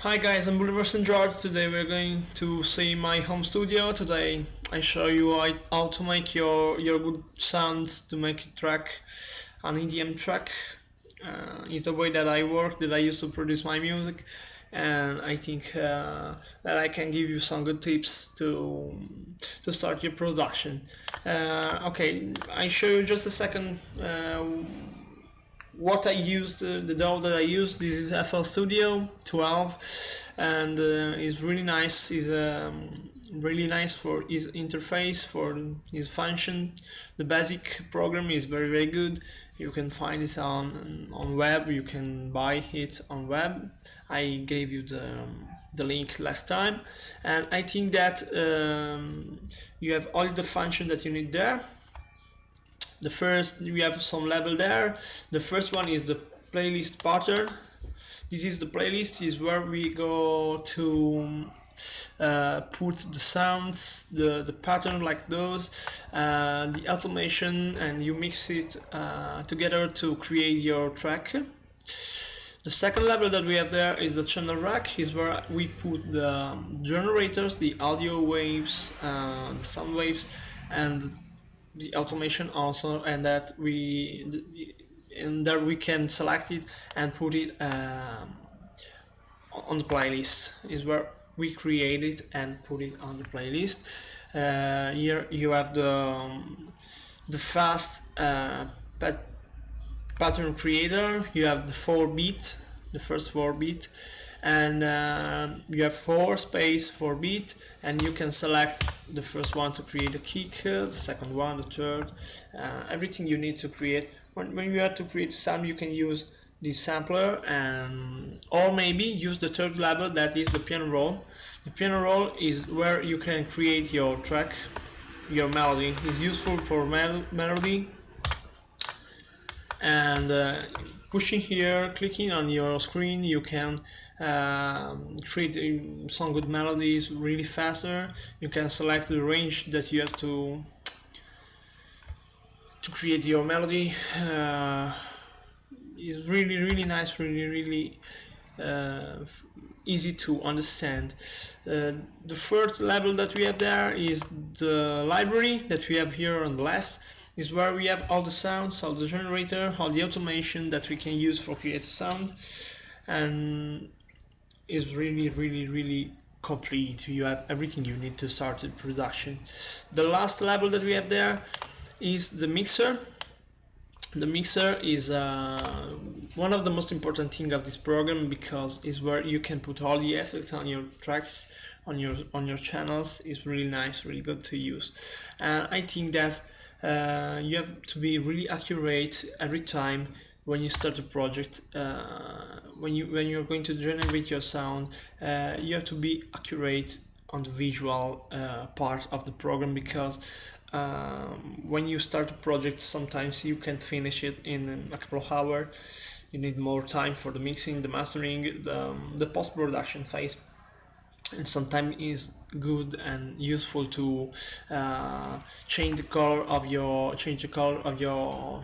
Hi guys, I'm Boulevard and George. Today we're going to see my home studio. Today I show you how to make your good sounds to make a track, an EDM track. It's the way that I work, that I used to produce my music, and I think that I can give you some good tips to start your production. Okay, I show you just a second. What I used, the DAW that I use, this is FL Studio 12, and it's really nice. Is really nice for its interface, for its function. The basic program is very good. You can find it on web. You can buy it on web. I gave you the link last time, and I think that you have all the function that you need there. The first, we have some level there. The first one is the playlist pattern. This is the playlist, is where we go to put the sounds, the pattern like those, the automation, and you mix it together to create your track. The second level that we have there is the channel rack, is where we put the generators, the audio waves, the sound waves, and the automation also, and that we can select it and put it on the playlist, is where we create it and put it on the playlist. Here you have the fast pattern creator. You have the 4-beat, the first 4-beat, and you have 4 space 4-beat, and you can select the first one to create a kick, the second one, the third, everything you need to create. When you have to create sound, you can use the sampler, and or maybe use the third level, that is the piano roll. The piano roll is where you can create your track, your melody. It's useful for melody, and pushing here, clicking on your screen, you can create some good melodies really faster. You can select the range that you have to create your melody. It's really nice, really easy to understand. The first level that we have there is the library that we have here on the left, is where we have all the sounds, all the generator, all the automation that we can use for create sound, and is really complete. You have everything you need to start the production. The last level that we have there is the mixer. The mixer is one of the most important thing of this program, because it's where you can put all the effects on your tracks, on your channels. It's really nice, really good to use, and I think that you have to be really accurate every time when you start a project. When you're going to generate your sound, you have to be accurate on the visual part of the program, because when you start a project, sometimes you can't finish it in a couple of hours. You need more time for the mixing, the mastering, the post-production phase. And sometimes is good and useful to change the color of your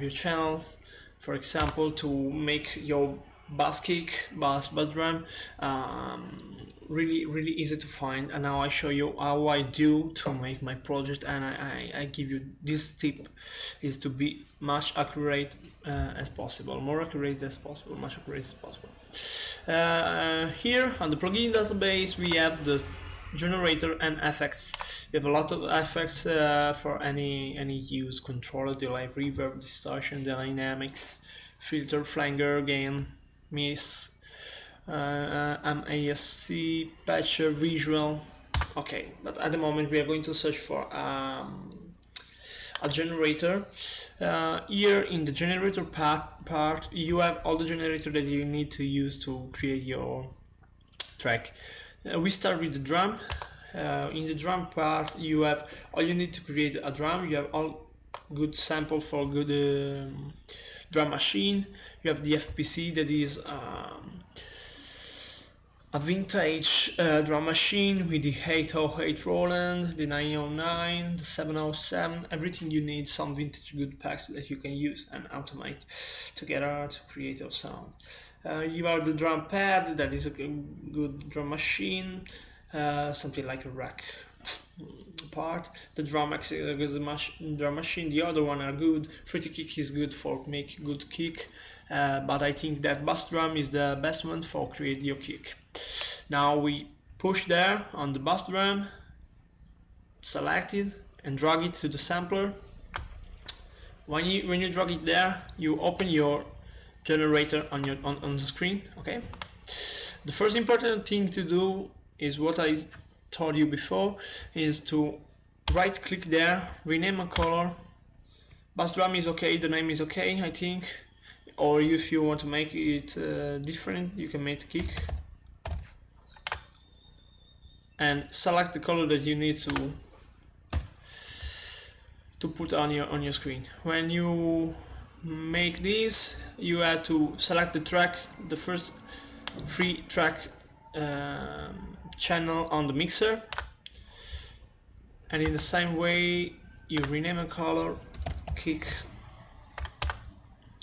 channels. For example, to make your bass kick, bass drum really easy to find. And now I show you how I do to make my project, and I give you this tip, is to be much accurate as possible, more accurate as possible, much accurate as possible. Here on the plugin database we have the generator and effects. We have a lot of effects for any use: controller, delay, reverb, distortion, dynamics, filter, flanger, gain, miss, MASC, patcher, visual. Okay, but at the moment we are going to search for a generator. Here in the generator part you have all the generator that you need to use to create your track. We start with the drum. In the drum part you have all you need to create a drum. You have all good sample for good drum machine. You have the FPC, that is a vintage drum machine with the 808 Roland, the 909, the 707, everything you need, some vintage good packs that you can use and automate together to create your sound. You have the drum pad, that is a good drum machine, something like a rack part. The drum is a good drum machine. The other one are good. Fruity kick is good for make good kick, but I think that bass drum is the best one for create your kick. Now we push there on the bass drum, select it and drag it to the sampler. When you drag it there, you open your generator on the screen. Okay. The first important thing to do is what I told you before, is to right click there, rename a color. Bass drum is okay, the name is okay, I think. Or if you want to make it different, you can make kick. And select the color that you need to put on your screen. When you make this, you have to select the track, the first free track channel on the mixer, and in the same way you rename a color, kick,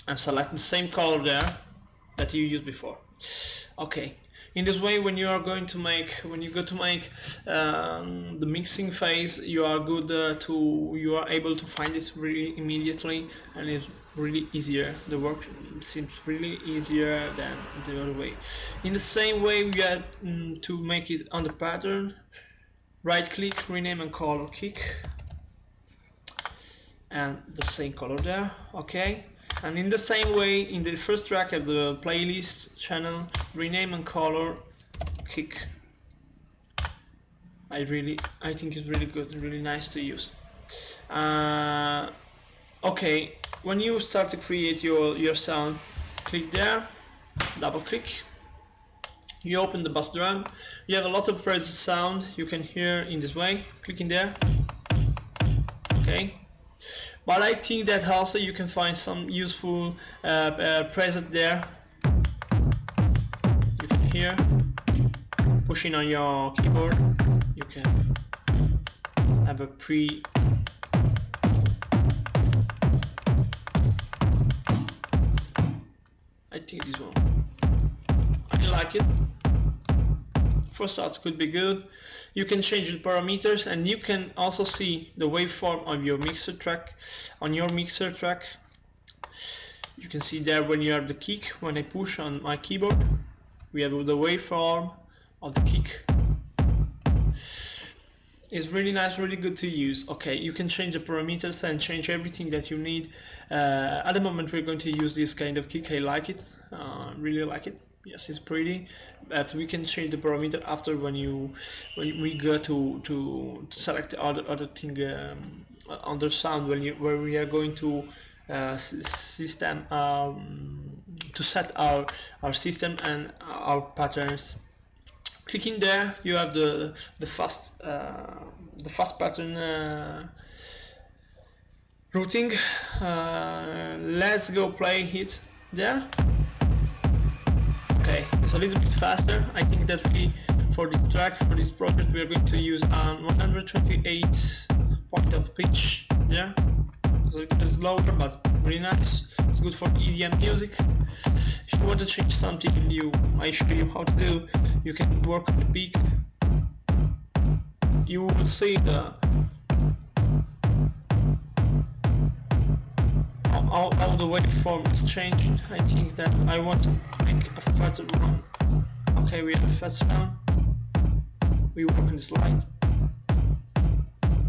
and select the same color there that you used before. Okay. In this way, when you go to make the mixing phase, you are able to find it really immediately, and it's really easier. The work seems really easier than the other way. In the same way, we have to make it on the pattern. Right click, rename and color kick, and the same color there. Okay. And in the same way, in the first track of the playlist channel, rename and color kick. I think it's really good, really nice to use. Okay, when you start to create your sound, click there, double click. You open the bass drum. You have a lot of present sound you can hear in this way. Click in there. Okay. But I think that also you can find some useful preset there. You can hear pushing on your keyboard. You can have a pre. I think this one. I like it. For starts could be good. You can change the parameters, and you can also see the waveform of your mixer track. On your mixer track, you can see there when you have the kick. When I push on my keyboard, we have the waveform of the kick. It's really nice, really good to use. Okay, you can change the parameters and change everything that you need. At the moment, we're going to use this kind of kick. I like it, really like it. Yes, it's pretty, but we can change the parameter after when we go to select other thing on the sound where we are going to system to set our system and our patterns. Clicking there, you have the fast pattern routing. Let's go play it there. Okay, it's a little bit faster. I think that for this track, for this project, we are going to use 128 point of pitch there. It's a little bit slower, but really nice. It's good for EDM music. If you want to change something I show you how to do. You can work on the peak. You will see how the waveform is changing. I think that I want to make a fatter one. Okay, we have a fat sound. We work on the slide. A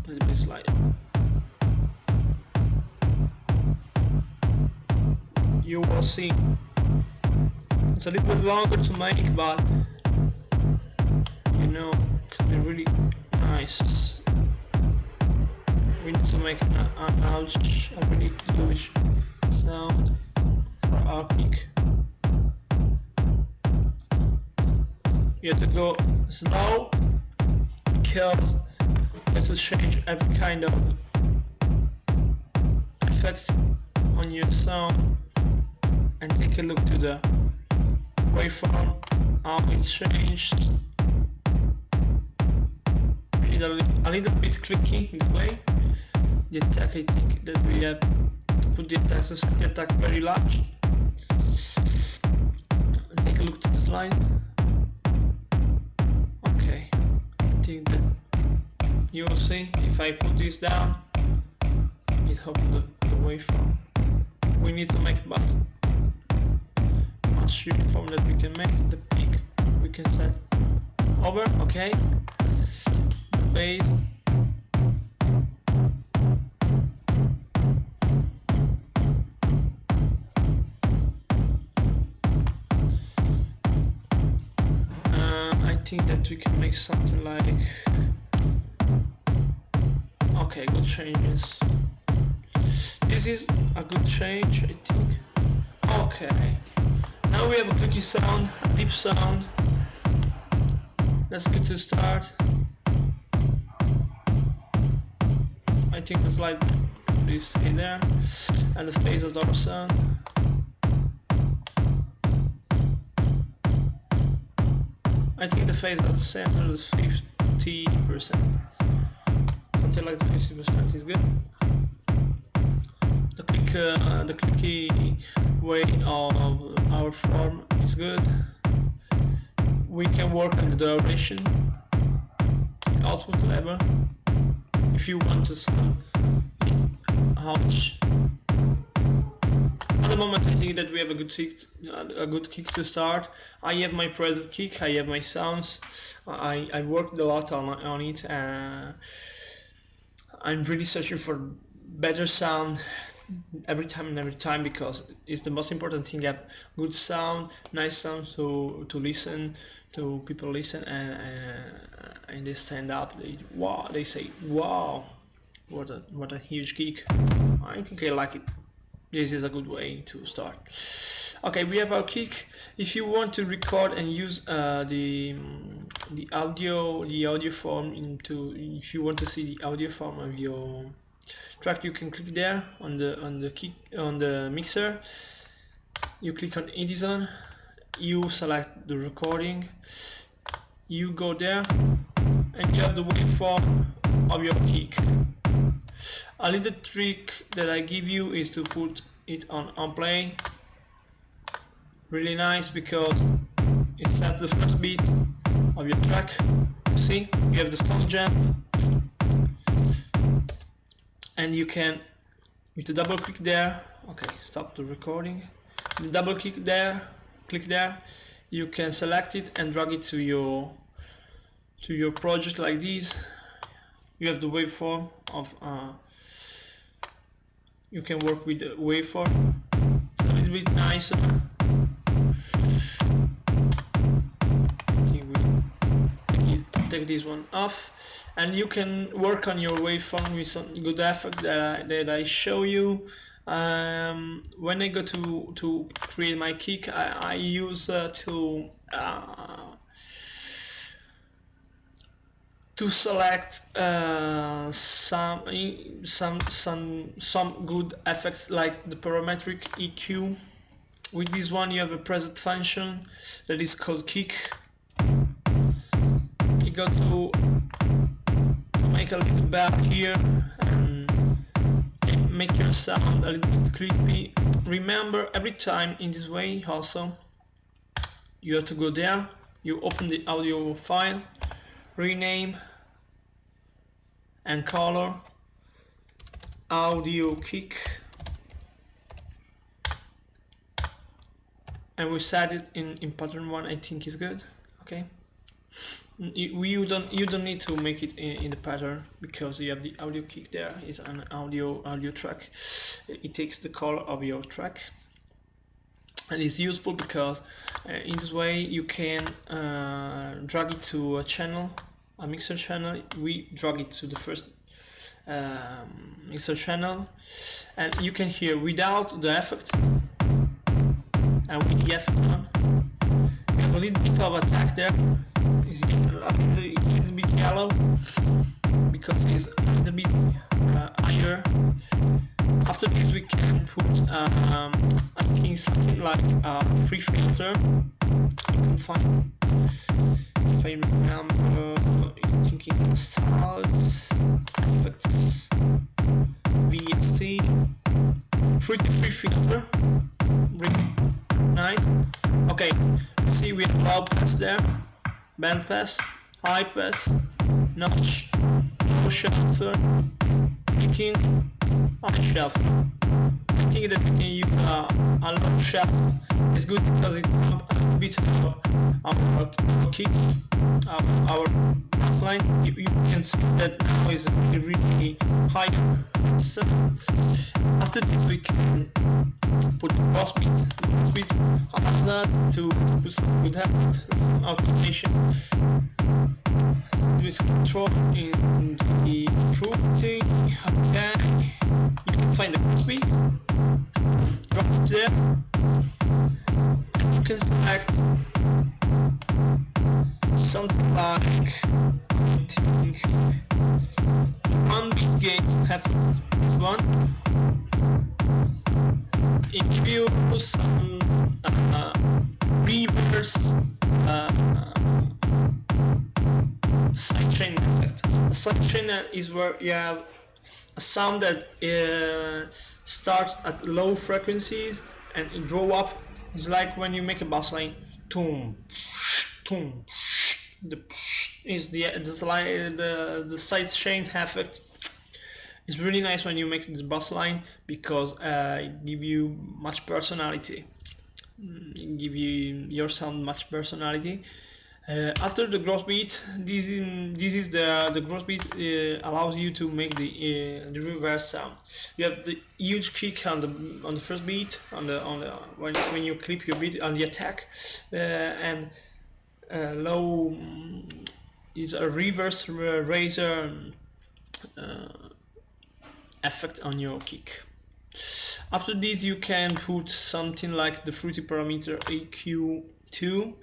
little bit slide. You will see it's a little bit longer to make, but you know, it could be really nice. We need to make a really huge sound for our peak. You have to go slow because you have to change every kind of effects on your sound, and take a look to the waveform, how it changed. A little bit clicky in the way. The attack, I think that we have to put the attack very large. look to the slide. Okay, I think that you will see if I put this down, it helps the waveform. We need to make but much uniform that we can make. The peak we can set over. Okay, the bass. I think that we can make something like, okay, good changes. This is a good change, I think. Okay, now we have a clicky sound, a deep sound. That's good to start. I think the slide is in there, and the phase of the sound. I think the phase at the center is 50%. Something like the 50% is good. The clicky way of our form is good. We can work on the duration, output level, if you want to sound how much. At the moment, I think that we have a good kick to start. I have my preset kick, I have my sounds. I worked a lot on it. I'm really searching for better sound every time because it's the most important thing. Have good sound, nice sound to listen to. People listen and they stand up. They say wow, what a huge kick. I think I like it. This is a good way to start. Okay, we have our kick. If you want to record and use the audio form if you want to see the audio form of your track, you can click there on the mixer. You click on EDM, you select the recording, you go there, and you have the waveform of your kick. A little trick that I give you is to put it on play. Really nice because it sets the first beat of your track. See, you have the song jump, and you can, with the double click there, okay, stop the recording. The double click there, you can select it and drag it to your project like this. You have the waveform of you can work with the waveform. It's a little bit nicer. I think we take this one off, and you can work on your waveform with some good effect that I show you. When I go to create my kick, I use to select some good effects like the parametric EQ. With this one you have a preset function that is called kick. You got to make a little bell here and make your sound a little bit creepy. Remember, every time in this way also you have to go there, you open the audio file, rename and color audio kick, and we set it in pattern 1. I think is good. Okay, you don't need to make it in the pattern because you have the audio kick there. Is an audio track. It takes the color of your track, and it's useful because in this way you can drag it to a channel, a mixer channel. We drag it to the first mixer channel, and you can hear without the effect and with the effect on. We have a little bit of attack there. It's a little bit yellow because it's a little bit higher. After this we can put I think something like a free filter. You can find, if I remember, thinking styles, effects, VST, free filter, really nice. Okay, See, we have low pass there, band pass, high pass, notch, low shuffle, picking, high shuffle. I think that we can use a low shuffle. It's good because it pumps a bit of our kick, our bassline. You can see that now is really high. So after this we can put the cross beat after that to put some good effect, some automation with control in the fruiting. Okay, you can find the cross beat, drop it there, and you can select something like, I think, one beat gain effect, one. It gives you some reverse sidechain effect. A sidechain is where you have a sound that starts at low frequencies and it grow up. It's like when you make a bass line, toom, toom. The sidechain effect. It's really nice when you make this bass line because it gives you much personality. It gives your sound much personality. After the gross beat, this is the gross beat allows you to make the reverse sound. You have the huge kick on the first beat, when you clip your beat on the attack, and low is a reverse razor effect on your kick. After this you can put something like the fruity parameter EQ2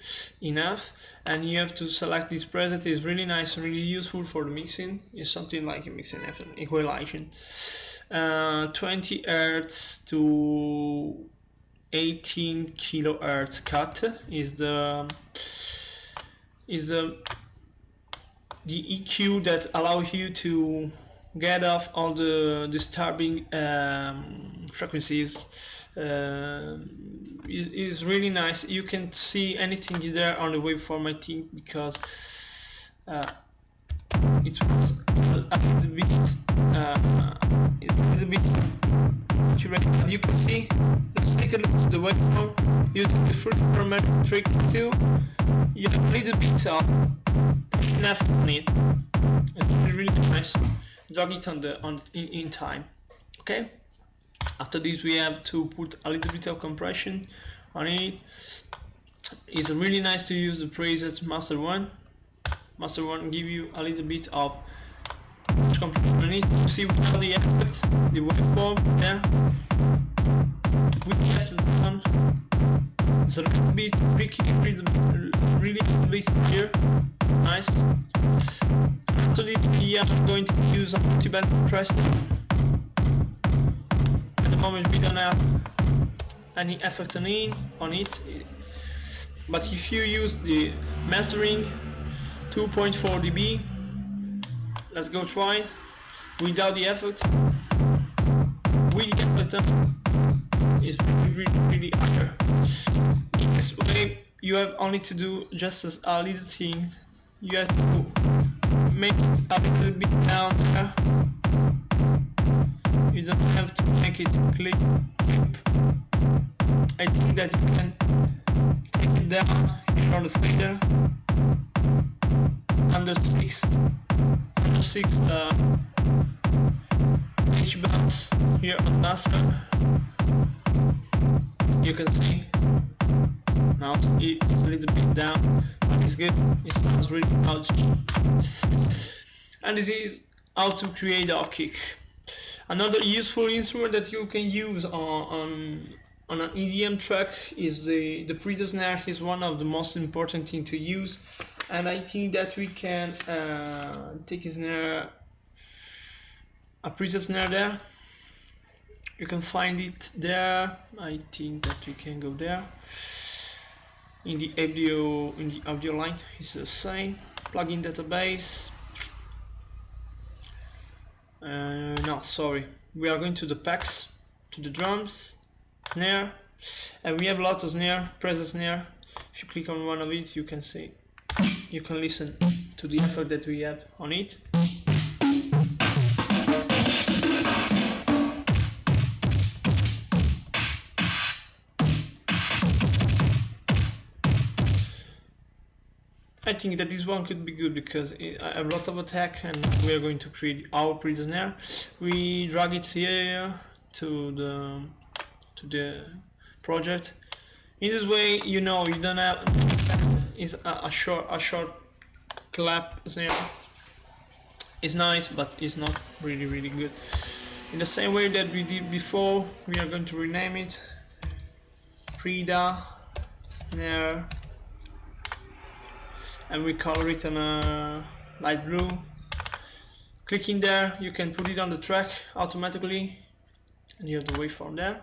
enough, and you have to select this preset. Is really nice, really useful for the mixing. It's something like a mixing equalization. 20 Hz to 18 kilohertz cut is the EQ that allows you to get off all the disturbing frequencies. It is really nice. You can see anything there on the waveform, I think, because it was a little bit accurate. And you can see, let's take a look at the waveform using the fruit parameter trick too. You have a little bit of pushing effect on it. It's really nice. Drag it in time. Okay. After this, we have to put a little bit of compression on it. It's really nice to use the preset Master 1. Master 1 give you a little bit of compression on it. You see without the effects, the waveform there. We have to done. It's a little bit tricky, really a bit here. Nice. After this, we are going to use a multi-band compressor. At the moment, we don't have any effect on it. But if you use the mastering 2.4 dB, let's go try without the effect. With the effect is really higher. In this way, you have only to do just as a little thing. You have to make it a little bit down there. You don't have to make it clip. I think that you can take it down here on the fader under 6 H belts here on master. You can see now it's a little bit down, but it's good. It sounds really out. And this is how to create a kick. Another useful instrument that you can use on an EDM track is the Pryda snare. Is one of the most important thing to use, and I think that we can take a snare, a Pryda snare there. You can find it there. I think that we can go there. In the audio line, it's the same. Plugin database. No, sorry. We are going to the packs, to the drums, snare, and we have lots of snare, Pryda snare. If you click on one of it, you can see, you can listen to the effect that we have on it. I think that this one could be good because I have a lot of attack and we are going to create our Pryda snare. We drag it here to the project. In this way, you know, you don't have is a short clap snare. It's nice, but it's not really good. In the same way that we did before, we are going to rename it Pryda snare, and we color it on a light blue. Clicking there, you can put it on the track automatically, and you have the waveform there.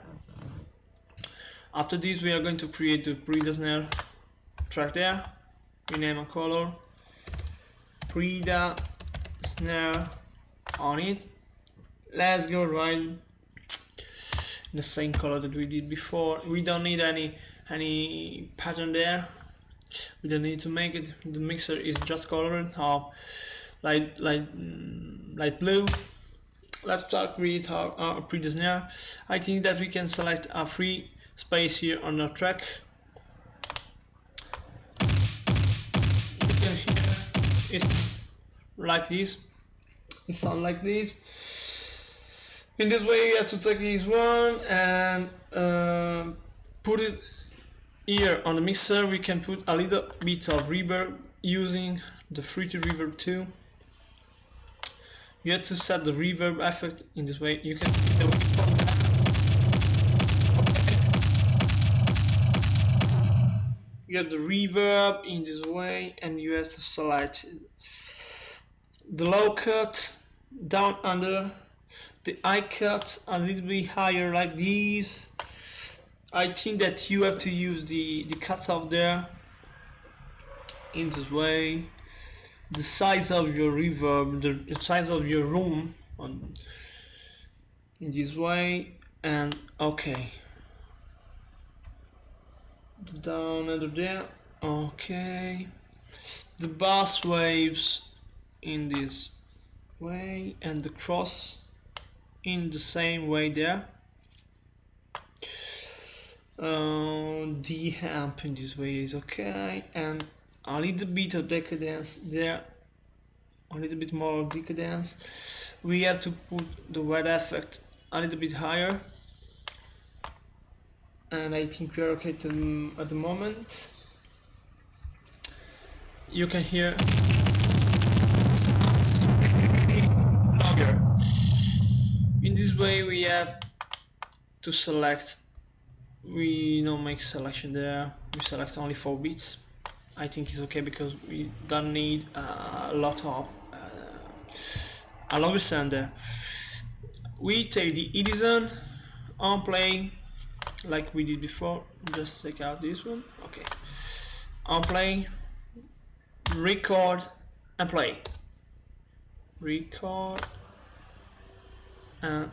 After this, we are going to create the Pryda snare track there. We name a color Pryda snare on it. Let's go right in the same color that we did before. We don't need any pattern there. We don't need to make it. The mixer is just colored light blue. Let's start create our Pryda snare. I think that we can select a free space here on our track. You can hear it's like this. It sounds like this. In this way, we have to take this one and put it here on the mixer. We can put a little bit of reverb using the Fruity Reverb 2. You have to set the reverb effect in this way. You can see the waveform there. You have the reverb in this way, and you have to select the low cut down under, the high cut a little bit higher like this. I think that you have to use the cutoff there in this way. The size of your reverb, the size of your room in this way, and okay. Down under there, okay. The bass waves in this way, and the cross in the same way there. The amp in this way is okay, and a little bit of decadence there, a little bit more decadence. We have to put the wet effect a little bit higher, and I think we are okay at the moment. You can hear longer. In this way, we have to select. We don't make selection there. We select only 4 beats. I think it's okay because we don't need a lot of a longer sound there. We take the EDM on play like we did before. Just take out this one. Okay. On play, record and play. Record and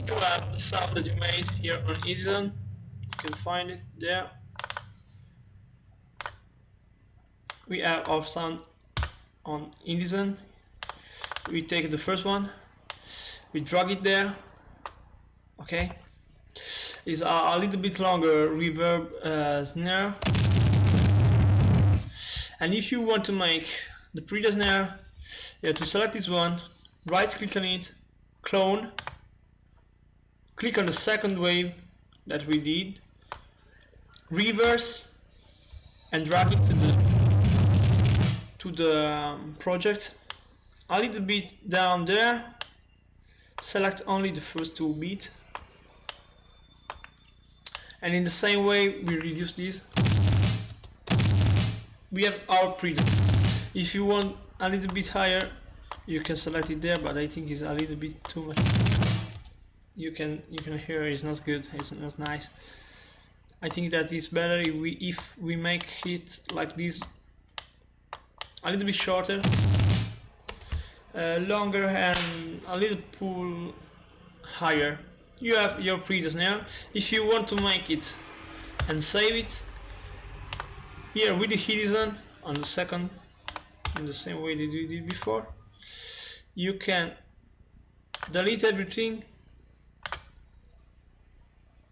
you have the sound that you made here on EDM. You can find it there. We have our sound on EDM. We take the first one, we drag it there. Okay, it's a little bit longer reverb snare. And if you want to make the Pryda snare, you have to select this one, right click on it, clone, click on the second wave that we did, reverse, and drag it to the project a little bit down there. Select only the first 2 beats, and in the same way we reduce this. We have our Pryda. If you want a little bit higher, you can select it there, but I think it's a little bit too much. You can hear it's not good, it's not nice. I think that it's better if we make it like this, a little bit shorter, longer, and a little pull higher. you have your Pryda snare. If you want to make it and save it, here with the EDM on the second, in the same way that you did before, you can delete everything.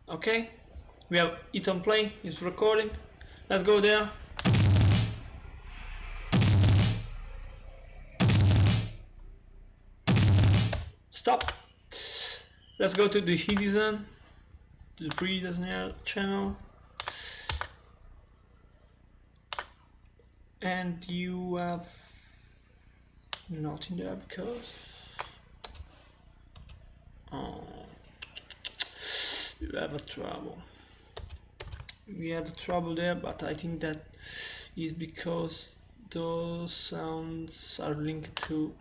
Okay, we have it on play, it's recording. Let's go there. Stop. Let's go to the EDM, to the Pryda snare channel, and you have nothing there because you have a trouble. We had a trouble there, but I think that is because those sounds are linked to,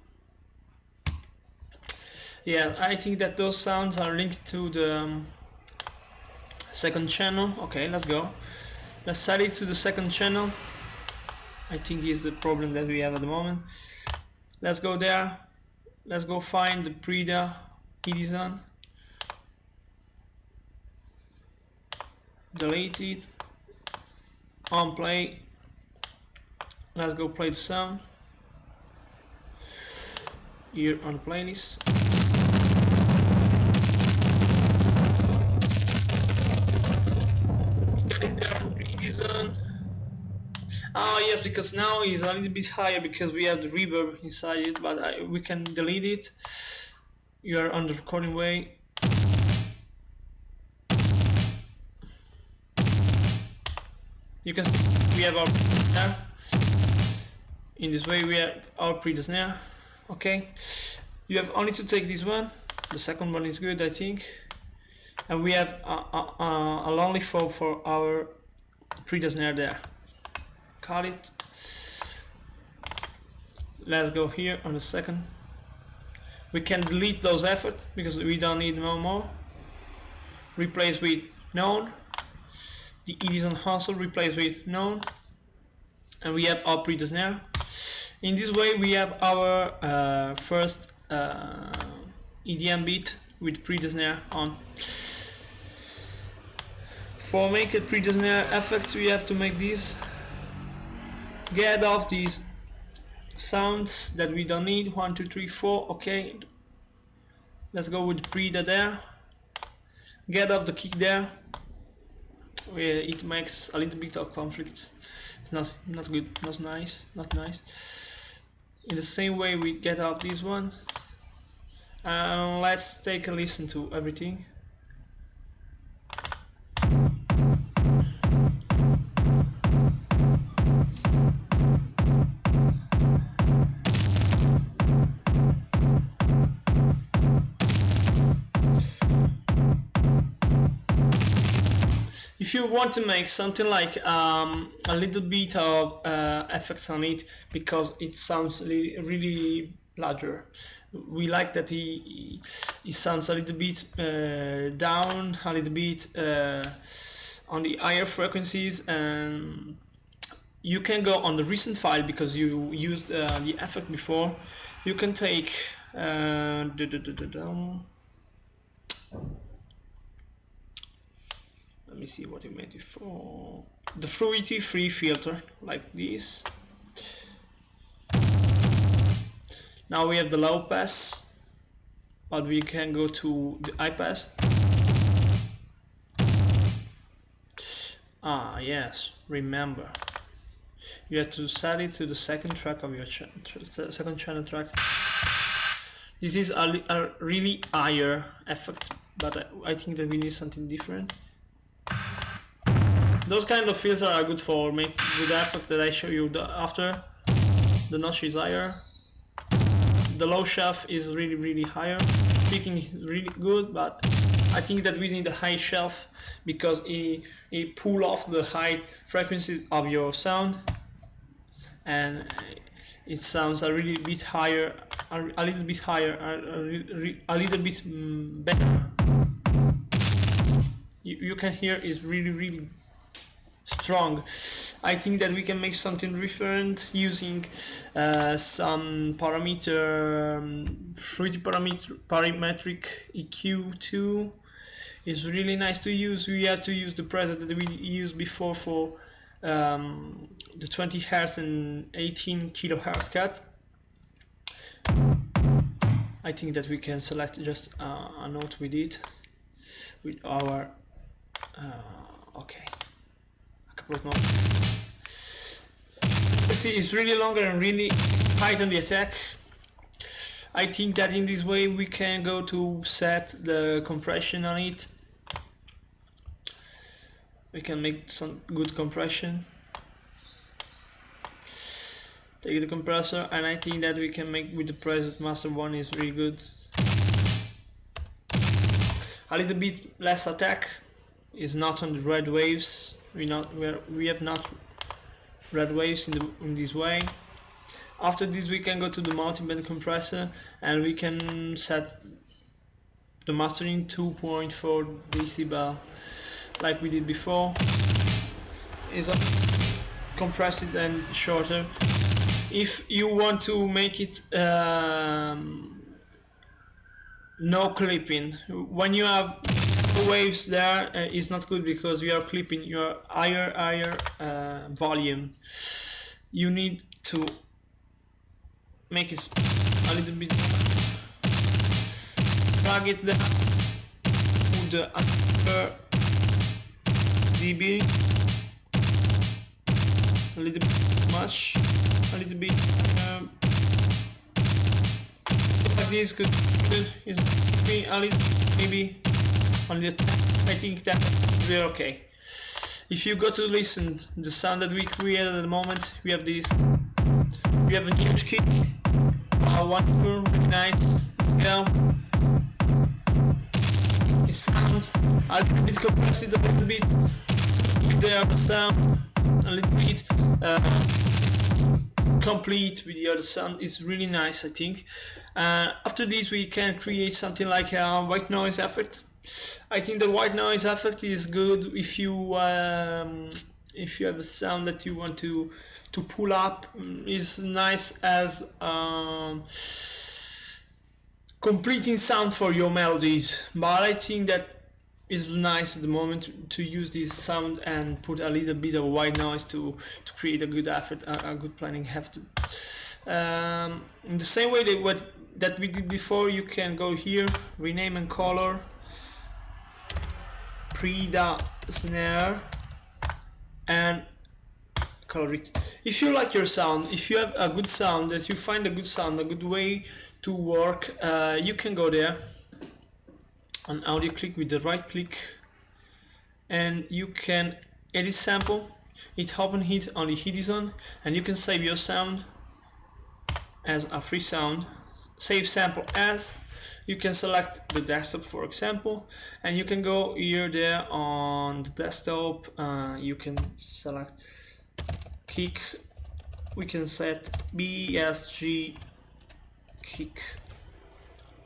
yeah, I think that those sounds are linked to the second channel. Okay, let's go. Let's set it to the second channel. I think is the problem that we have at the moment. Let's go there. Let's go find the Pryda EDM. Delete it. On play. Let's go play the sound. Here on the playlist. Oh yes, because now it's a little bit higher because we have the reverb inside it, but we can delete it. You are on the recording way. You can see we have our snare. In this way we have our Pryda snare. Okay, you have only to take this one. The second one is good, I think. And we have a lonely fold for our Pryda snare there. Cut it. Let's go here on the second. We can delete those effects because we don't need no more. Replace with known. The EDM also replace with known. And we have our Pryda snare. In this way we have our first EDM beat with Pryda snare on. For make a Pryda snare effects we have to make this. Get off these sounds that we don't need. 1, 2, 3, 4. Okay, let's go with Pryda there. Get off the kick there. It makes a little bit of conflicts. It's not good, not nice. In the same way we get off this one. And let's take a listen to everything. If you want to make something like a little bit of effects on it, because it sounds really larger, we like that he sounds a little bit down, a little bit on the higher frequencies, and you can go on the recent file because you used the effect before. You can take let me see what you made it for. The fluidity free filter, like this. Now we have the low pass, but we can go to the high pass. Ah yes, remember, you have to set it to the second track of your second channel track. This is a really higher effect, but I think that we need something different. Those kind of filters are good for make with the effect that I show you after. The notch is higher. The low shelf is really higher. Picking is really good, but I think that we need a high shelf because it pull off the high frequency of your sound, and it sounds a little bit higher, a little bit better. You can hear it's really strong. I think that we can make something different using some parameter, fruity parametric EQ too. It's really nice to use. We have to use the preset that we used before for the 20 Hz and 18 kHz cut. I think that we can select just a note with it, with our okay, a couple of notes. You see, it's really longer and really tight on the attack. I think that in this way we can go to set the compression on it. We can make some good compression. Take the compressor, and I think that we can make with the preset master one is really good. A little bit less attack is not on the red waves. We have not red waves in this way. After this we can go to the multi-band compressor and we can set the mastering 2.4 decibel like we did before. Is compressed and shorter. If you want to make it no clipping, when you have waves there, it's not good because you are clipping your higher volume. You need to make it a little bit, drag it down to the upper dB, a little bit much, a little bit like this could is a little maybe on the I think that we're okay. If you go to listen the sound that we created at the moment, we have this. We have a huge kick, one turn, really nice. Yeah. It sounds a little bit compressed, a little bit the other sound, a little bit complete with the other sound. It's really nice, I think. After this, we can create something like a white noise effect. I think the white noise effect is good if you have a sound that you want to pull up. Is nice as completing sound for your melodies, but I think that is nice at the moment to use this sound and put a little bit of white noise to create a good effect, a good planning effect. In the same way that we did before, you can go here, rename and color, Pryda snare, and color it. If you like your sound, if you have a good sound, that you find a good sound, a good way to work, you can go there on audio, click with the right click, and you can edit sample. It open it on the EDM zone, and you can save your sound as a free sound. Save sample as. You can select the desktop, for example, and you can go here there on the desktop. You can select kick. We can set BSG kick.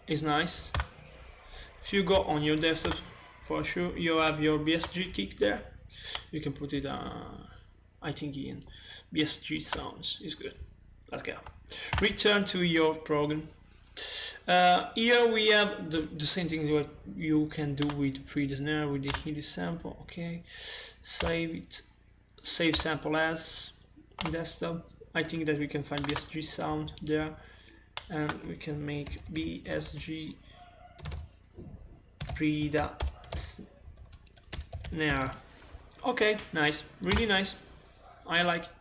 Is nice. If you go on your desktop, for sure you have your BSG kick there. You can put it I think in BSG Sounds is good. Let's go. Return to your program. Here we have the same thing what you can do with Pryda snare with the EDM sample. Okay, save it, save sample as desktop. I think that we can find BSG sound there, and we can make BSG Pryda snare. Okay, nice, really nice. I like it.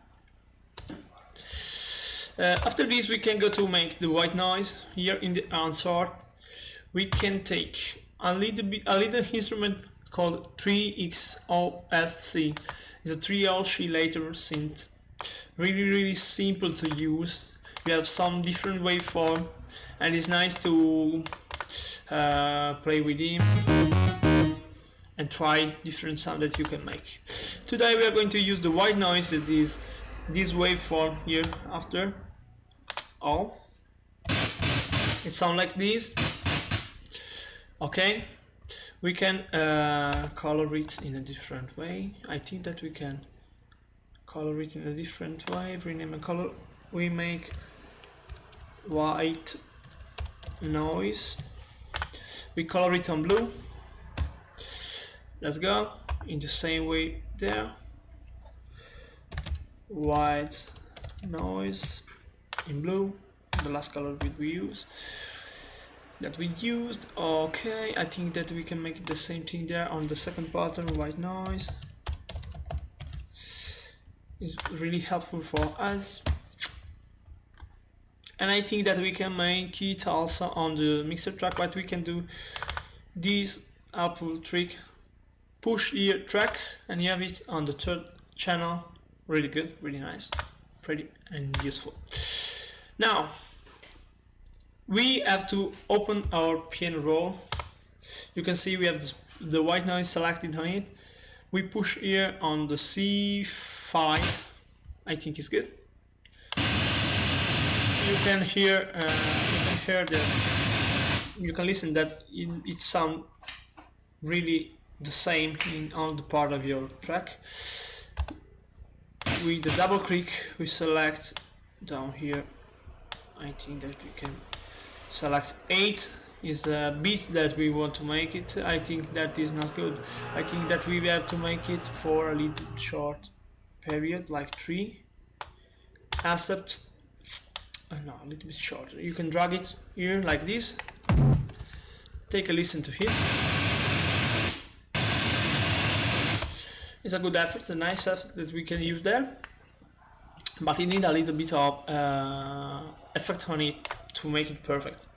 After this, we can go to make the white noise. Here in the answer, we can take a little instrument called 3XOSC. It's a 3 oscillator synth. Really simple to use. We have some different waveform, and it's nice to play with him and try different sound that you can make. Today we are going to use the white noise, that is this waveform here after. It sounds like this. Okay, we can color it in a different way. I think that we can color it in a different way. Rename a color. We make white noise. We color it on blue. Let's go in the same way there. White noise in blue, the last color we used. Okay, I think that we can make the same thing there on the second pattern. White noise is really helpful for us, and I think that we can make it also on the mixer track. But we can do this output trick, push ear track, and you have it on the third channel. Really good, really nice, pretty and useful. Now we have to open our piano roll. You can see we have the white noise selected on it. We push here on the C5. I think it's good. You can hear you can listen that it sounds really the same in all the part of your track. With the double click, we select down here. I think that we can select 8 is a beat that we want to make it. I think that is not good. I think that we have to make it for a little short period, like 3. Accept. No, a little bit shorter. You can drag it here like this. Take a listen to it. It's a good effort, a nice effort that we can use there, but it needs a little bit of effect on it to make it perfect.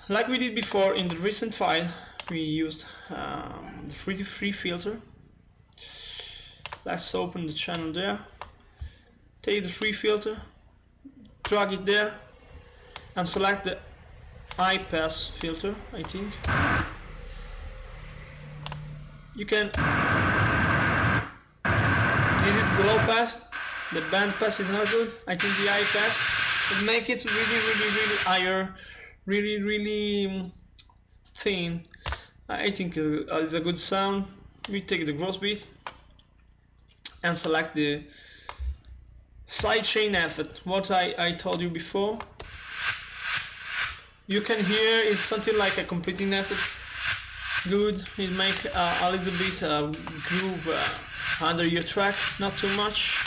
Like we did before in the recent file, we used the free filter. Let's open the channel there, take the free filter, drag it there, and select the high pass filter, I think. You can, this is the low pass, the band pass is not good. I think the high pass would make it really higher, really thin. I think it's a good sound. We take the gross beat and select the sidechain effect. What I told you before, you can hear is something like a completing effect. Good, it make a little bit groove under your track, not too much.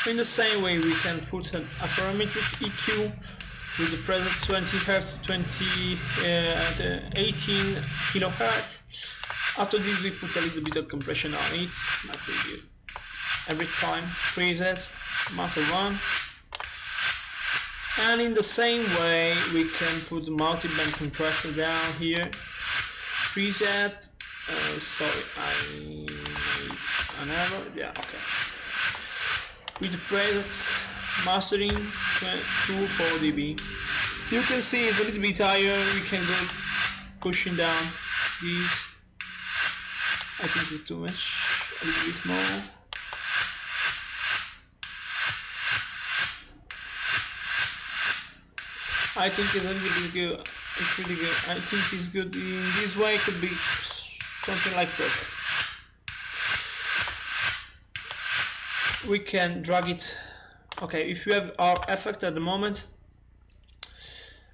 In the same way, we can put a parametric EQ with the present 20 Hz, 18 kHz. After this, we put a little bit of compression on it, like we do every time. Preset, master 1. And in the same way, we can put the multi-band compressor down here. Preset, sorry, I made an error, yeah, okay. With the preset mastering 2.4 dB. You can see it's a little bit higher, we can go pushing down these. I think it's too much, a little bit more. I think it's a little bit good. It's really good. I think it's good. In this way, it could be something like perfect. We can drag it. Okay, if you have our effect at the moment,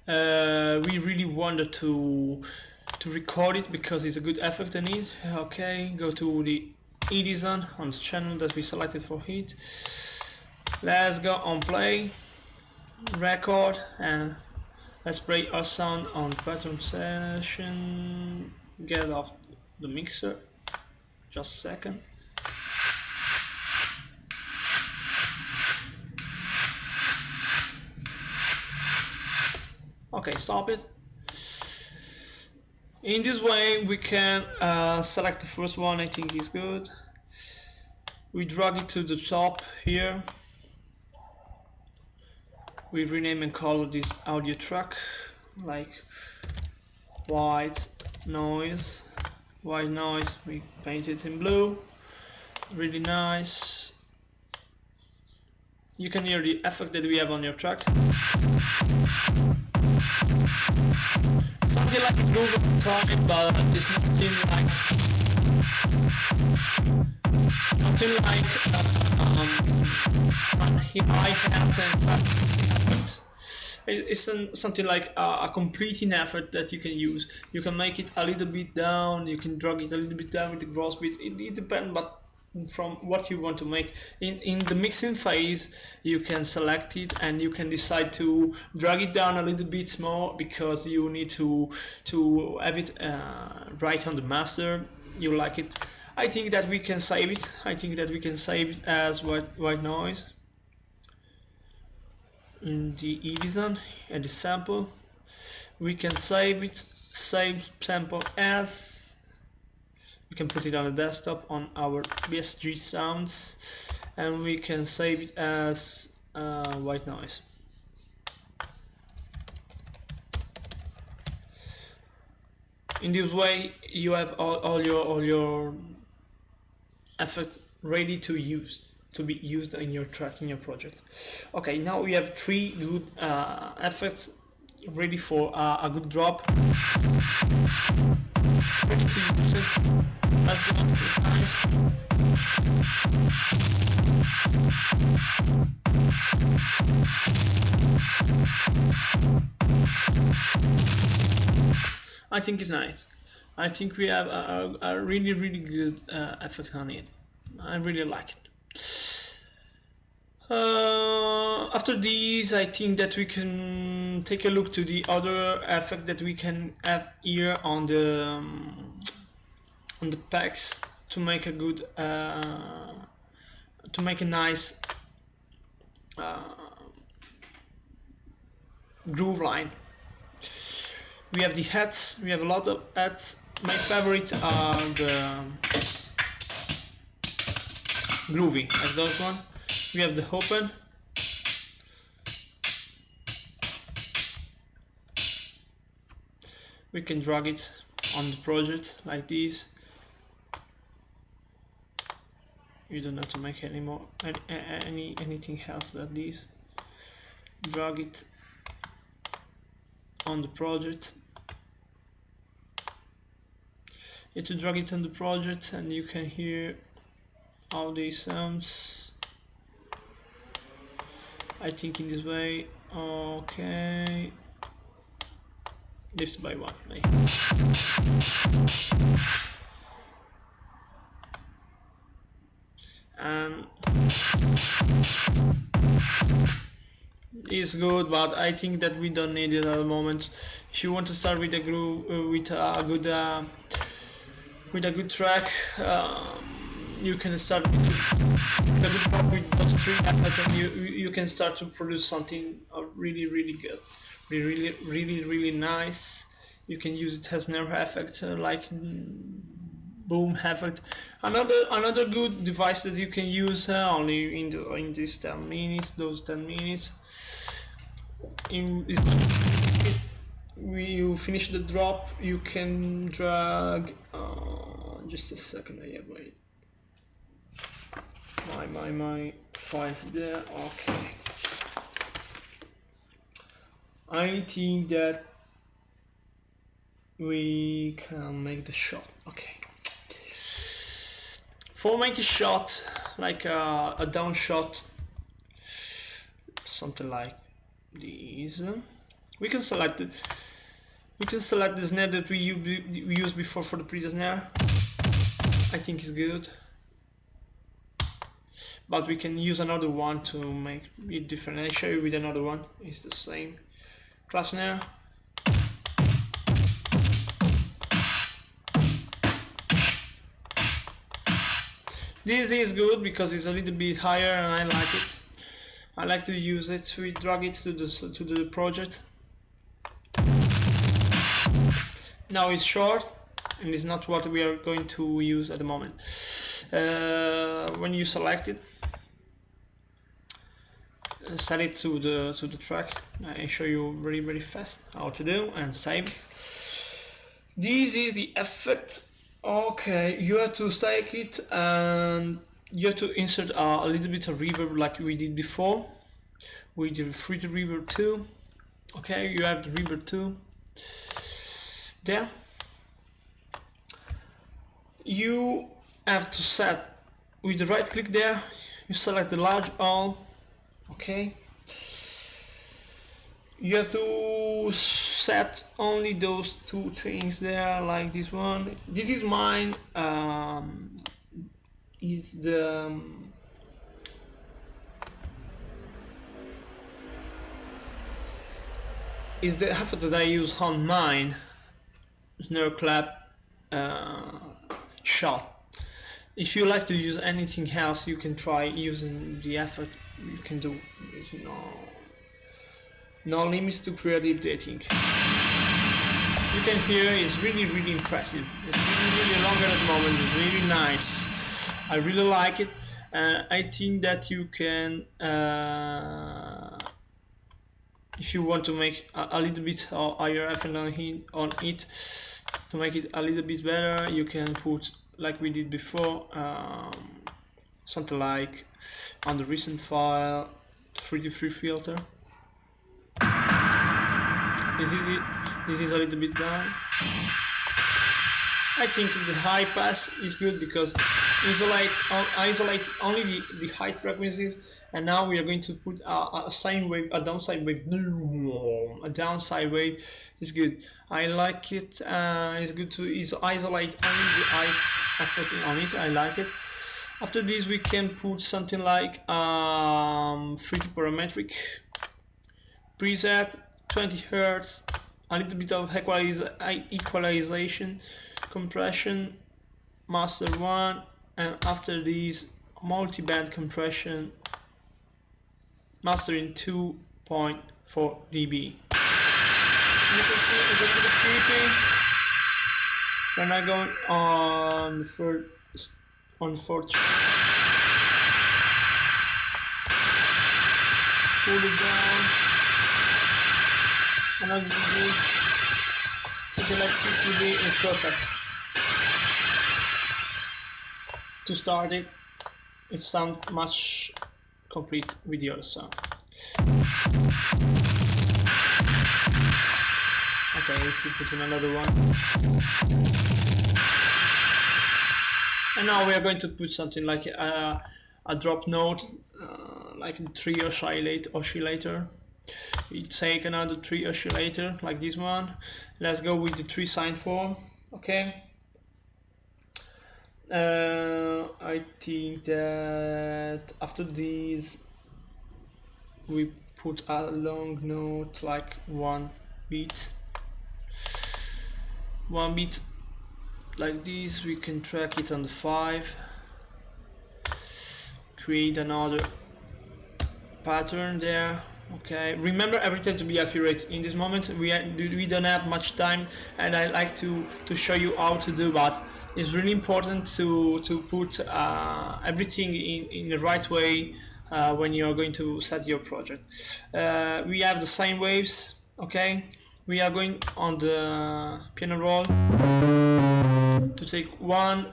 we really wanted to record it because it's a good effect in it. Okay, go to the EDM on the channel that we selected for it. Let's go on play, record, and let's play our sound on pattern session. Get off the mixer. Just a second. Okay, stop it. In this way, we can select the first one. I think is good. We drag it to the top here. We rename and color this audio track like white noise. White noise, we paint it in blue. Really nice. You can hear the effect that we have on your track. Something like a groove of time, but it's nothing like high hat and effect. It's something like a completing effort that you can use. You can make it a little bit down, you can drag it a little bit down with the gross beat. It depends, but from what you want to make. In the mixing phase, you can select it and you can decide to drag it down a little bit more because you need to have it right on the master. You like it. I think that we can save it. I think that we can save it as white noise in the EDM and the sample. We can save it, save sample as. We can put it on the desktop on our BSG Sounds, and we can save it as white noise. In this way, you have all your effects ready to be used in your track, in your project. Okay, now we have 3 good effects ready for a good drop. Ready to use it. Let's go. It's nice. I think it's nice. I think we have a really good effect on it. I really like it. After these, I think that we can take a look to the other effect that we can have here on the packs to make a good to make a nice groove line. We have the hats. We have a lot of hats. My favorite are the groovy, like those one. We have the open. We can drag it on the project like this. You don't have to make anything else than this. Drag it on the project. You have to drag it on the project, and you can hear all these sounds. I think in this way. Okay, lift by 1. And it's good, but I think that we don't need it at the moment. If you want to start with a groove, with a good track, you can start with those 3 effects, and you can start to produce something really good, really nice. You can use it as Snare effect, like boom effect. Another good device that you can use only in these 10 minutes. Those 10 minutes. You finish the drop. You can drag. Just a second. I have my files there. Okay. I think that we can make the shot. Okay. For make a shot, like a down shot, something like this, we can select the snare that we used before for the Pryda snare. I think it's good, but we can use another one to make it different. I'll show you with another one. It's the same clap snare. This is good because it's a little bit higher and I like it. I like to use it. We drag it to the project. Now it's short and it's not what we are going to use at the moment. When you select it, set it to the track. I show you very fast how to do and save. This is the effect. Okay, you have to take it and you have to insert a little bit of reverb like we did before with the free reverb 2. Okay, you have the reverb 2 there. You have to set with the right click there, you select the large all. Okay, you have to set only those two things there, like this one. This is mine. Is the effort that I use on mine snare clap shot. If you like to use anything else, you can try using the effort. You can do. There's no limits to creativity. You can hear it's really impressive. It's really longer at the moment. It's really nice. I really like it. I think that you can, if you want to make a little bit higher effort on it, to make it a little bit better, you can put, like we did before, something like on the recent file 3D3 filter. This is a little bit down. I think the high pass is good because isolate only the high frequencies, and now we are going to put a sine wave, a downside wave. A downside wave is good. I like it. It's good to isolate only the high effort on it. I like it. After this, we can put something like 3D parametric preset, 20 Hz, a little bit of equalization, compression, master 1, and after this multi-band compression, mastering 2.4 dB. You can see it's a bit creepy when I go on the fourth pull it down, and I'll give you something like 6 dB is perfect. To start it, it sounds much complete with the other sound. Okay, if you put in another one. And now we are going to put something like a drop note, like a 3 oscillator. We take another 3 oscillator like this one. Let's go with the 3 sine form. Okay. I think that after this we put a long note like one beat like this. We can track it on the 5, create another pattern there. Okay, remember every time to be accurate. In this moment we don't have much time, and I like to show you how to do that. It's really important to put everything in the right way when you're going to set your project. We have the sine waves. Okay, we are going on the piano roll to take one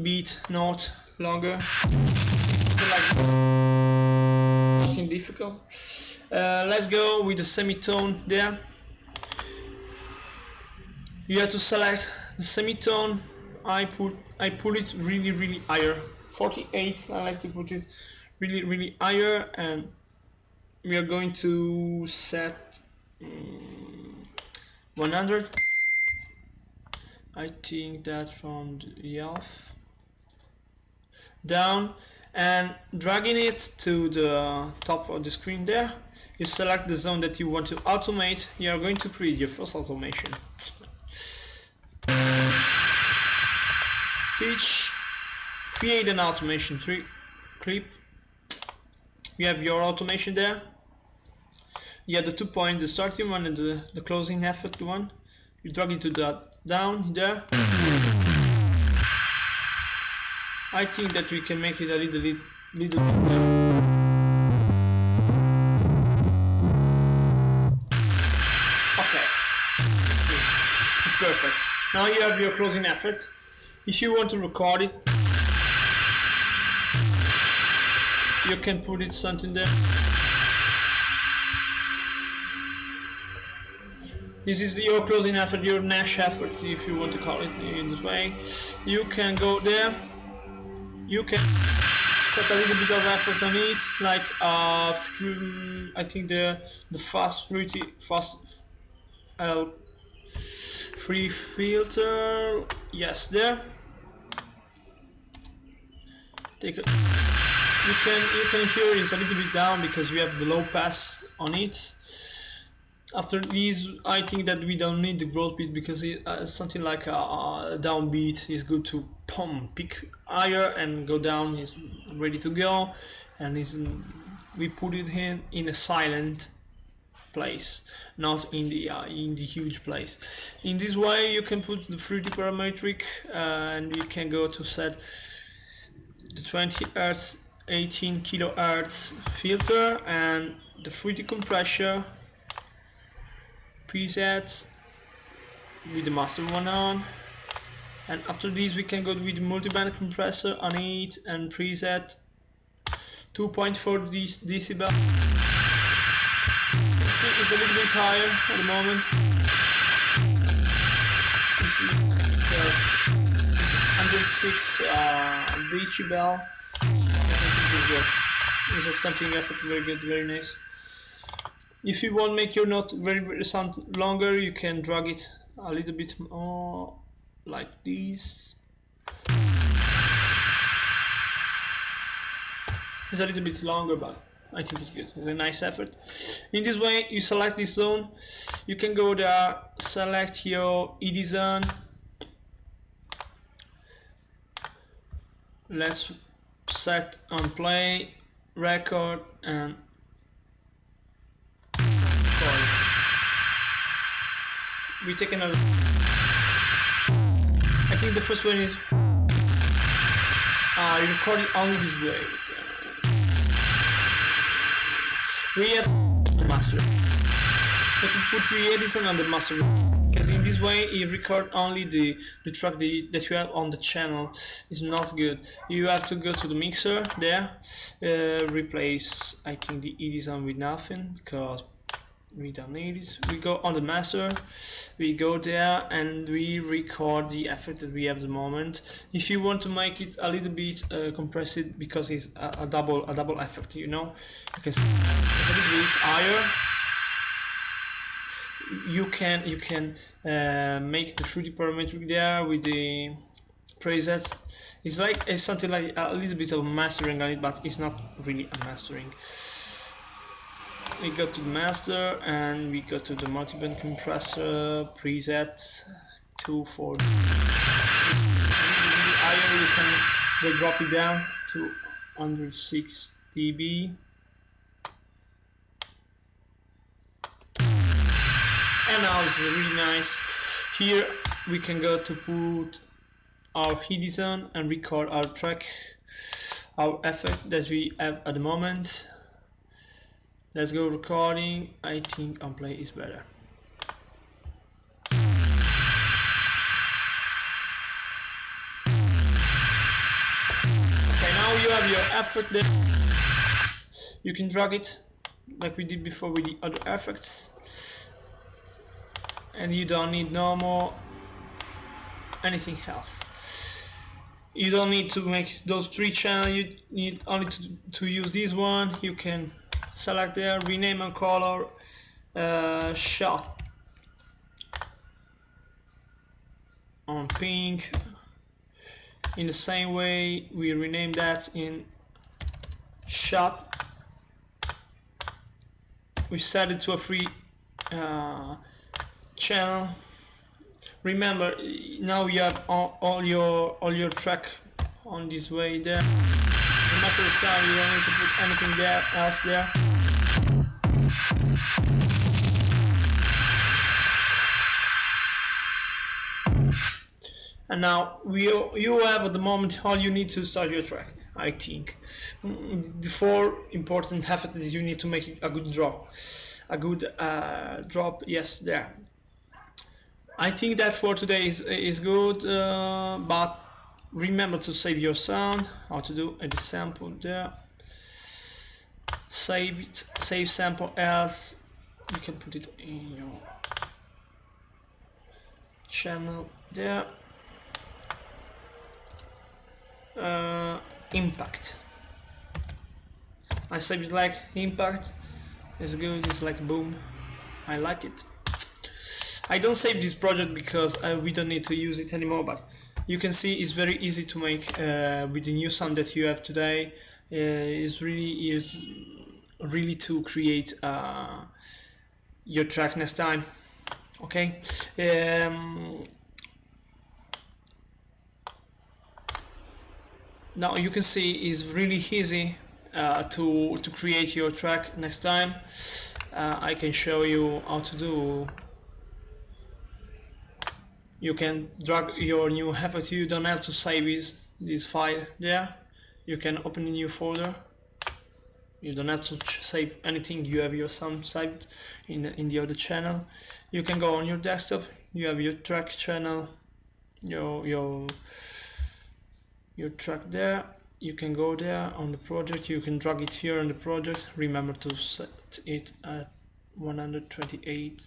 beat note longer, like this. Nothing difficult. Let's go with the semitone there. You have to select the semitone. I pull it really higher, 48. I like to put it really higher, and we are going to set 100. I think that from the half down, and dragging it to the top of the screen there. You select the zone that you want to automate. You are going to create your first automation. Pitch, create an automation clip. You have your automation there. You have the 2 points, the starting one and the closing effort one. You drag it to that down there. I think that we can make it a little bit better. Okay, it's perfect. Now you have your closing effort. If you want to record it, you can put it something there. This is your closing effort, your Nash effort, if you want to call it in this way. You can go there. You can set a little bit of effort on it, like I think the fast free filter, yes, there. Take a, you can hear it's a little bit down because we have the low pass on it. After this, I think that we don't need the growth beat because something like a downbeat is good to pick higher and go down. Is ready to go, and we put it in a silent place, not in the huge place. In this way, you can put the fruity parametric, and you can go to set the 20 Hz, 18 kHz filter, and the fruity compressor presets with the master one on, and after this we can go with the multiband compressor on it and preset 2.4 decibel. You see it's a little bit higher at the moment. 106 decibel. I think it's good. This is something effect, very good, very nice. If you want to make your note very sound longer, you can drag it a little bit more like this. It's a little bit longer, but I think it's good. It's a nice effort. In this way, you select this zone. You can go there, select your ED zone. Let's set on play, record, and we take another. I think the first one is you record it only this way. We have the master. But to put the Edison on the master, because in this way you record only the track that you have on the channel. Is not good. You have to go to the mixer there, replace I think the Edison with nothing because we don't need it. We go on the master, we go there and we record the effect that we have at the moment. If you want to make it a little bit compress it because it's a double effect, you know, because it's a little bit higher. You can make the fruity parametric there with the presets. It's something like a little bit of mastering on it, but it's not really a mastering. We go to the master and we go to the multiband compressor preset 240. Higher you can drop it down to 106 dB. And now it's really nice. Here we can go to put our ED on and record our track, our effect that we have at the moment. Let's go recording. I think on play is better. Okay, now you have your effect there. You can drag it like we did before with the other effects. And you don't need no more anything else. You don't need to make those 3 channels. You need only to use this one. You can select there, rename and color shot on pink. In the same way we rename that in shot. We set it to a free channel. Remember, now you have all your track on this way there. The master sound, you don't need to put anything else there. And now you have at the moment all you need to start your track. I think the 4 important effects that you need to make a good drop. A good drop, yes, there. I think that for today is good, but remember to save your sound. How to do a sample there. Save it, save sample as. You can put it in your channel there. Impact. I saved it like impact. It's good, it's like boom. I like it. I don't save this project because we don't need to use it anymore, but you can see it's very easy to make with the new sound that you have today. It's really to create your track next time. Okay. Now you can see it's really easy to create your track next time. I can show you how to do. You can drag your new effect. You don't have to save this file there. You can open a new folder. You don't have to save anything. You have your sound saved in the other channel. You can go on your desktop. You have your track channel, your track there. You can go there on the project. You can drag it here on the project. Remember to set it at 128.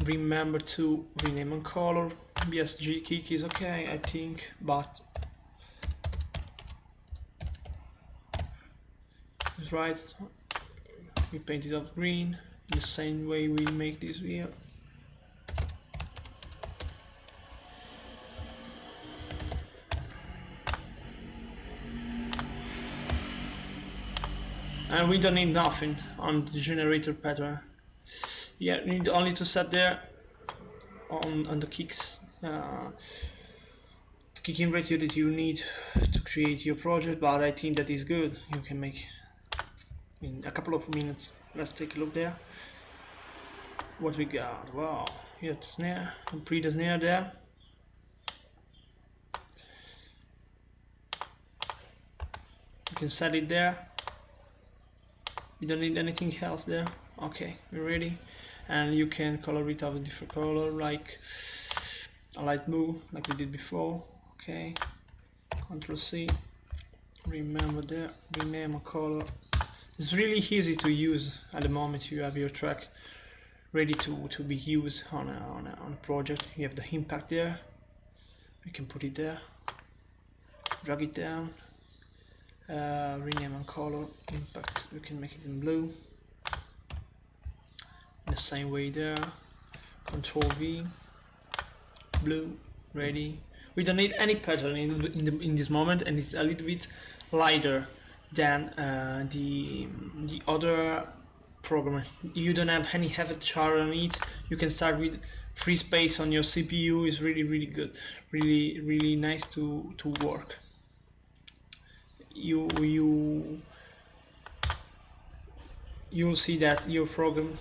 Remember to rename and color. BSG kick is okay, I think, but it's right. We paint it up green in the same way we make this here. And we don't need nothing on the generator pattern. Yeah, you need only to set there on the kicks, the kicking ratio that you need to create your project, but I think that is good. You can make in a couple of minutes. Let's take a look there. What we got? Wow, you have the snare, and Pryda snare there. You can set it there. You don't need anything else there. Okay, we're ready. And you can color it of a different color, like a light blue, like we did before. Okay, Ctrl C. Remember there, rename a color. It's really easy to use at the moment you have your track ready to be used on a project. You have the impact there. We can put it there. Drag it down. Rename and color impact. We can make it in blue. In the same way there. Control V. Blue. Ready. We don't need any pattern in this moment, and it's a little bit lighter than the other program. You don't have any heavy chart on it. You can start with free space on your CPU. Is really good. Really nice to work. You'll see that your program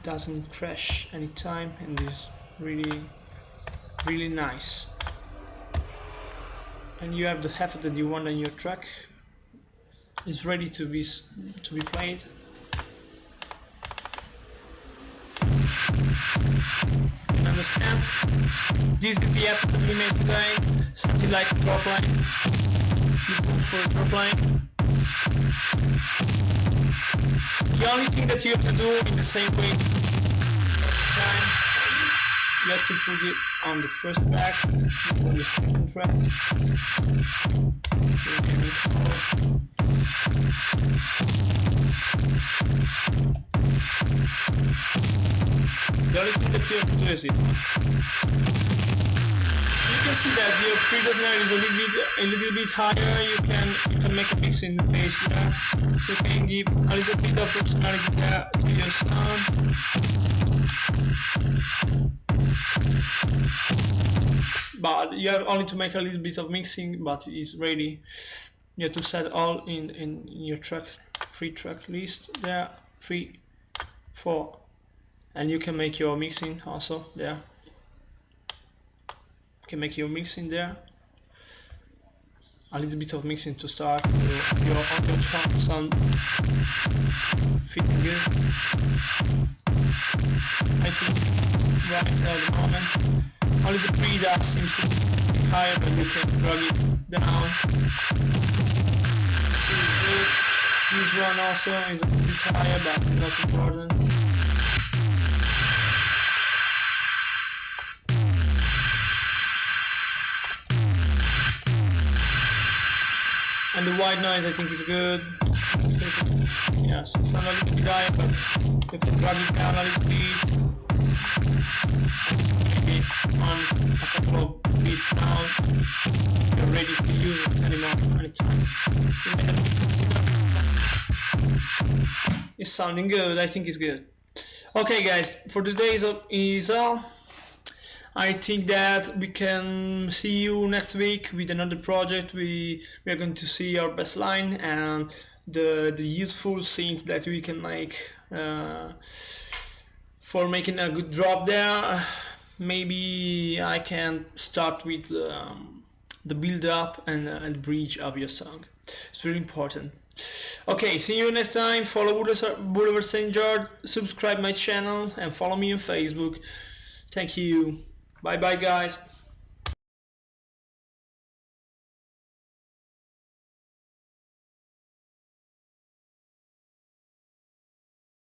doesn't crash anytime, and is really nice. And you have the effect that you want on your track. It's ready to be played. You understand? This is the effect that we made today. Something like a drop line. You go for a drop line. The only thing that you have to do in the same way every time, you have to put it on the first track, on the second track. The only thing that you have to do is it. You can see that your Pryda snare is a little bit higher. You can make a mix in the face there. You can give a little bit of personality there to your sound. But you have only to make a little bit of mixing, but it's ready. You have to set all in your track, free track list there, 3, 4, and you can make your mixing also there. You can make your mixing there. A little bit of mixing to start your track sound fitting good. I think right at the moment. Only the Pryda seems to be higher, but you can drag it down. Good. This one also is a bit higher, but not important. And the white noise I think is good. Yes, it's not a little bit higher, but we can drag it down a little bit. Maybe on a couple of beats now, you're ready to use it anytime. It's sounding good, I think it's good. Okay guys, for today is all. I think that we can see you next week with another project. We are going to see our bassline and the useful synth that we can make for making a good drop there. Maybe I can start with the build up and bridge of your song. It's really important. Okay, see you next time. Follow Boulevard St. George, subscribe my channel and follow me on Facebook. Thank you. Bye bye guys.